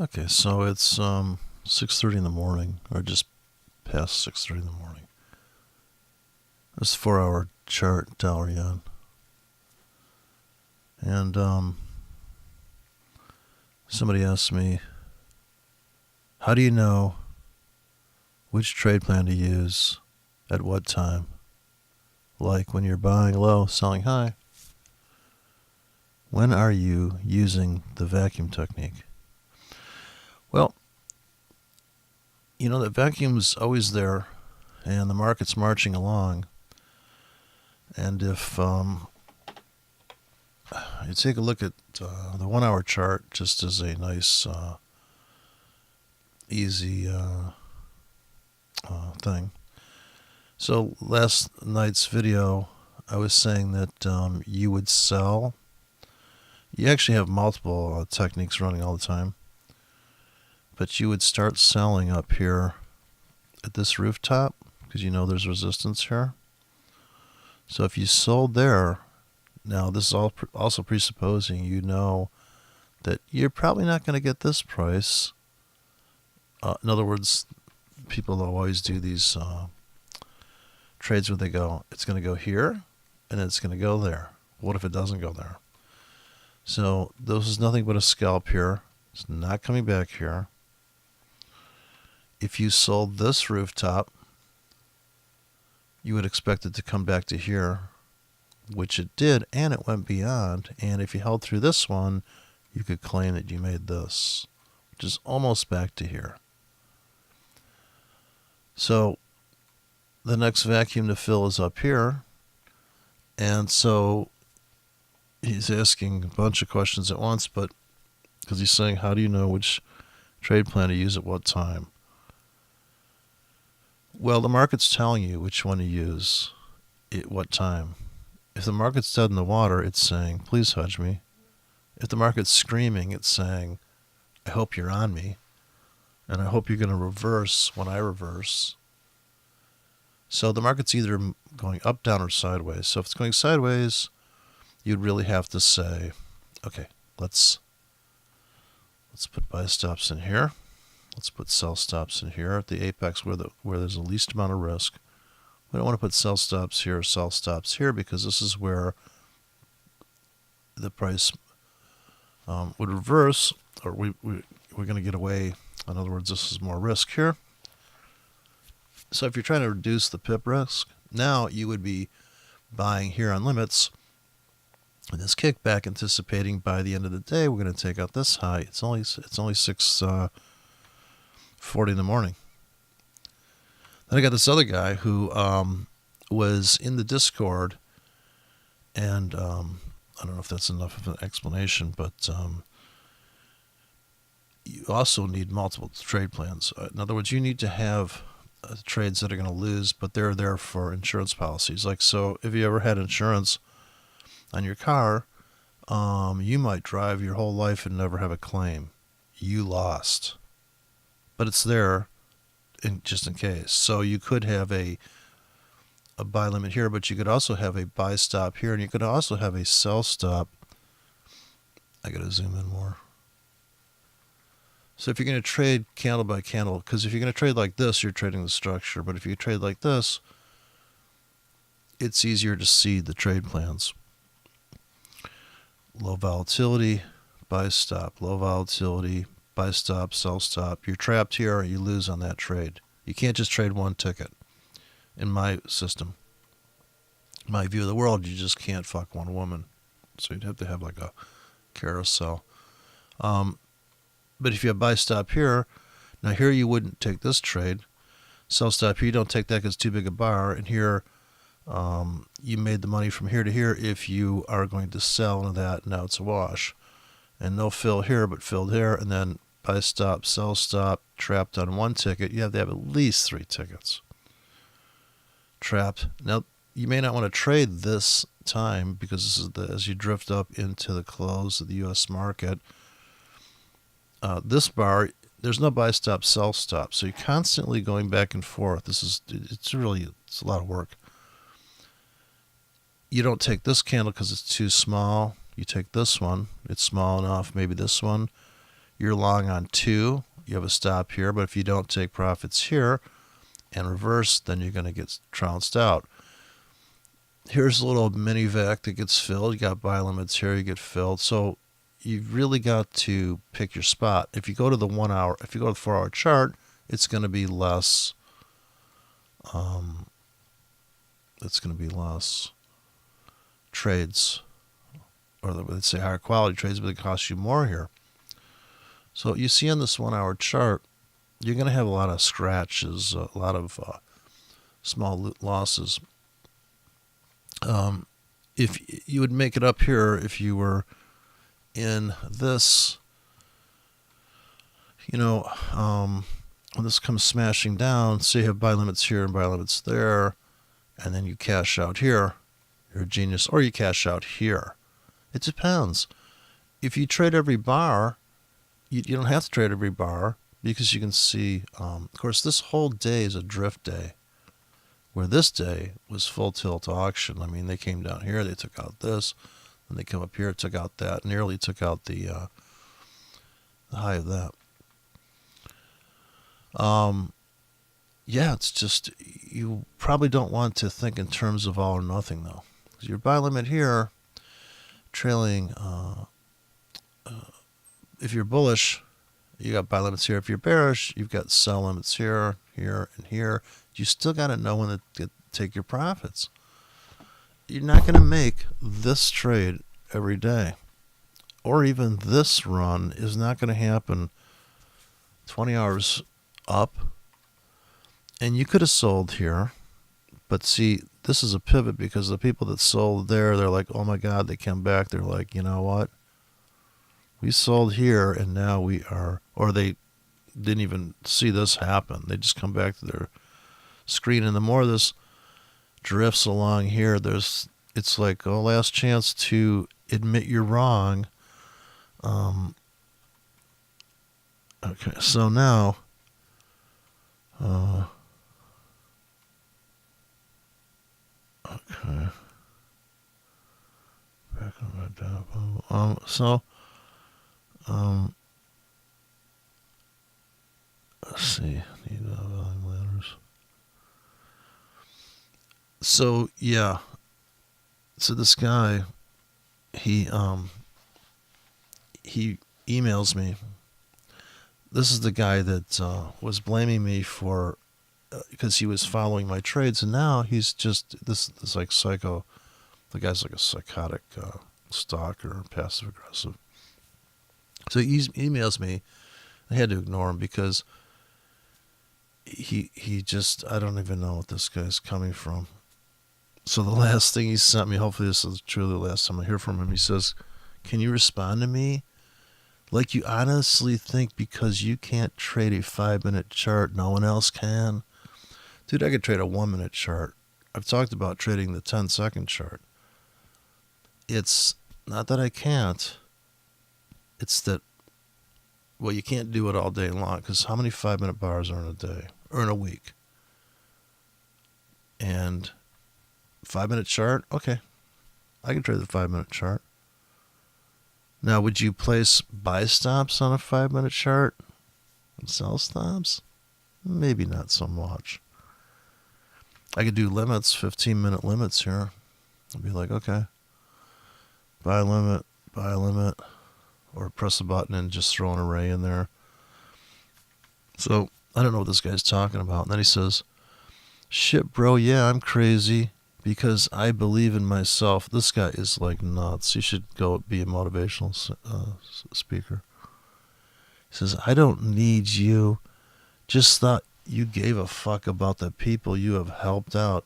Okay, so it's 6:30 in the morning, or just past 6:30 in the morning. This 4-hour chart, dollar yen. And somebody asked me, how do you know which trade plan to use at what time? Like when you're buying low, selling high. When are you using the vacuum technique? Well, you know that vacuum's always there, and the market's marching along. And if you take a look at the 1-hour chart, just as a nice, easy thing. So last night's video, I was saying that you would sell. You actually have multiple techniques running all the time. But you would start selling up here at this rooftop, because you know there's resistance here. So if you sold there, now this is also presupposing you know that you're probably not going to get this price. In other words, people always do these trades where they go, it's going to go here, and it's going to go there. What if it doesn't go there? So this is nothing but a scalp here. It's not coming back here. If you sold this rooftop, you would expect it to come back to here, which it did, and it went beyond. And if you held through this one, you could claim that you made this, which is almost back to here. So the next vacuum to fill is up here. And so he's asking a bunch of questions at once, but because he's saying, how do you know which trade plan to use at what time? Well, the market's telling you which one to use at what time. If the market's dead in the water, it's saying, please hedge me. If the market's screaming, it's saying, I hope you're on me, and I hope you're going to reverse when I reverse. So the market's either going up, down, or sideways. So if it's going sideways, you'd really have to say, okay, let's put buy stops in here. Let's put sell stops in here at the apex where there's the least amount of risk. We don't want to put sell stops here or sell stops here, because this is where the price would reverse, or we're going to get away. In other words, this is more risk here. So if you're trying to reduce the pip risk, now you would be buying here on limits. And this kickback, anticipating by the end of the day we're going to take out this high. It's only 6:40 in the morning. Then I got this other guy who was in the Discord, and I don't know if that's enough of an explanation, but you also need multiple trade plans. In other words, you need to have trades that are going to lose, but they're there for insurance policies. Like, so if you ever had insurance on your car, you might drive your whole life and never have a claim. You lost. But it's there just in case. So you could have a buy limit here, but you could also have a buy stop here, and you could also have a sell stop. I got to zoom in more. So if you're going to trade candle by candle, because if you're going to trade like this, you're trading the structure. But if you trade like this, it's easier to see the trade plans. Low volatility, buy stop, low volatility, buy stop, sell stop. You're trapped here, or you lose on that trade. You can't just trade one ticket. In my system, my view of the world, you just can't fuck one woman. So you'd have to have like a carousel. But if you have buy stop here, now here you wouldn't take this trade. Sell stop here, you don't take that because it's too big a bar. And here, you made the money from here to here. If you are going to sell into that, now it's a wash. And no fill here, but filled here, and then buy stop, sell stop, trapped on one ticket. You have to have at least 3 tickets. Trapped. Now, you may not want to trade this time, because this is as you drift up into the close of the U.S. market. This bar, there's no buy stop, sell stop. So you're constantly going back and forth. It's a lot of work. You don't take this candle because it's too small. You take this one. It's small enough. Maybe this one. you're long on 2, you have a stop here, but if you don't take profits here and reverse, then you're going to get trounced out. Here's a little mini VEC that gets filled. You got buy limits here, you get filled. So you've really got to pick your spot. If you go to the 1 hour, if you go to the 4 hour chart, it's going to be less. It's going to be less trades, or let's say higher quality trades, but it costs you more here. So you see on this 1 hour chart, you're going to have a lot of scratches, a lot of small losses. If you would make it up here if you were in this, when this comes smashing down, say you have buy limits here and buy limits there, and then you cash out here, you're a genius, or you cash out here. It depends. If you trade every bar, you don't have to trade every bar, because you can see, of course, this whole day is a drift day, where this day was full tilt auction. I mean, they came down here, they took out this, and they come up here, took out that, nearly took out the high of that. Yeah, it's just, you probably don't want to think in terms of all or nothing, though. Your buy limit here, trailing, if you're bullish, you got buy limits here. If you're bearish, you've got sell limits here, here, and here. You still got to know when to take your profits. You're not going to make this trade every day, or even this run is not going to happen 20 hours up. And you could have sold here, but see, this is a pivot, because the people that sold there, they're like, oh my God, they come back. They're like, you know what? We sold here and now we are, or they didn't even see this happen. They just come back to their screen. And the more this drifts along here, it's like, oh, last chance to admit you're wrong. Okay, so now, okay, back on my down. Let's see, need volume ladders. So yeah, so this guy, he emails me. This is the guy that was blaming me for, because he was following my trades, and now he's just this like psycho. The guy's like a psychotic stalker, passive aggressive. So he emails me. I had to ignore him because he just, I don't even know what this guy's coming from. So the last thing he sent me, hopefully this is truly the last time I hear from him, he says, can you respond to me? Like, you honestly think because you can't trade a 5-minute chart, no one else can? Dude, I could trade a 1-minute chart. I've talked about trading the 10-second chart. It's not that I can't. It's that, well, you can't do it all day long, because how many 5-minute bars are in a day or in a week? And 5-minute chart, okay, I can trade the 5-minute chart. Now, would you place buy stops on a 5-minute chart and sell stops? Maybe not so much. I could do limits, 15-minute limits here. I'd be like, okay, buy limit, or press a button and just throw an array in there. So I don't know what this guy's talking about. And then he says, shit, bro, yeah, I'm crazy because I believe in myself. This guy is like nuts. He should go be a motivational speaker. He says, I don't need you. Just thought you gave a fuck about the people you have helped out.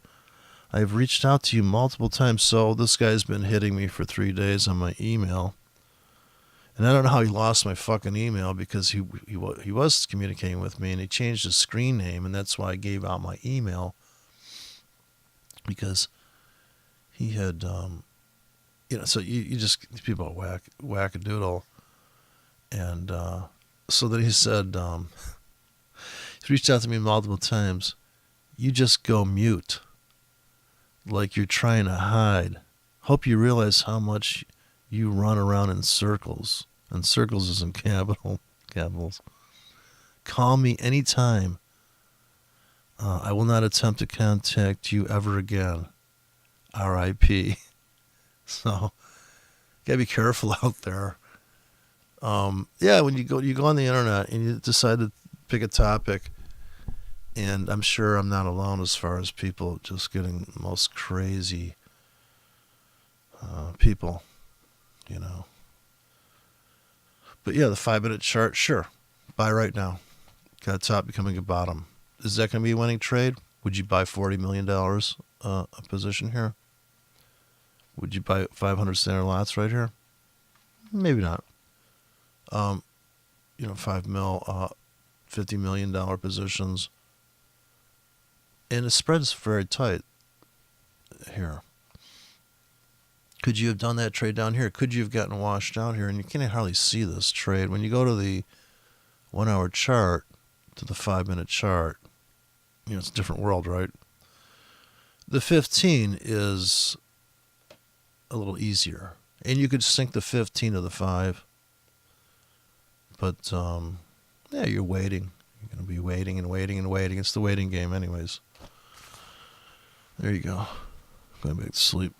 I've reached out to you multiple times. So this guy's been hitting me for 3 days on my email. And I don't know how he lost my fucking email, because he was communicating with me, and he changed his screen name, and that's why I gave out my email, because he had, so you just, these people are whack-a-doodle. And so then he said, he's reached out to me multiple times. You just go mute, like you're trying to hide. Hope you realize how much you run around in circles, and circles is in capital capitals. Call me anytime. I will not attempt to contact you ever again. R.I.P. So, gotta be careful out there. Yeah, when you go on the internet and you decide to pick a topic, and I'm sure I'm not alone as far as people just getting the most crazy people, you know. But yeah, the 5-minute chart, sure, buy right now. Got a top becoming a bottom. Is that going to be a winning trade? Would you buy $40 million a position here? Would you buy 500 standard lots right here? Maybe not. 5 mil, $50 million positions. And the spread is very tight here. Could you have done that trade down here? Could you have gotten washed down here? And you can't hardly see this trade. When you go to the 1 hour chart to the 5-minute chart, it's a different world, right? The 15 is a little easier. And you could sink the 15 to the 5. But, yeah, you're waiting. You're going to be waiting and waiting and waiting. It's the waiting game anyways. There you go. Going back to sleep.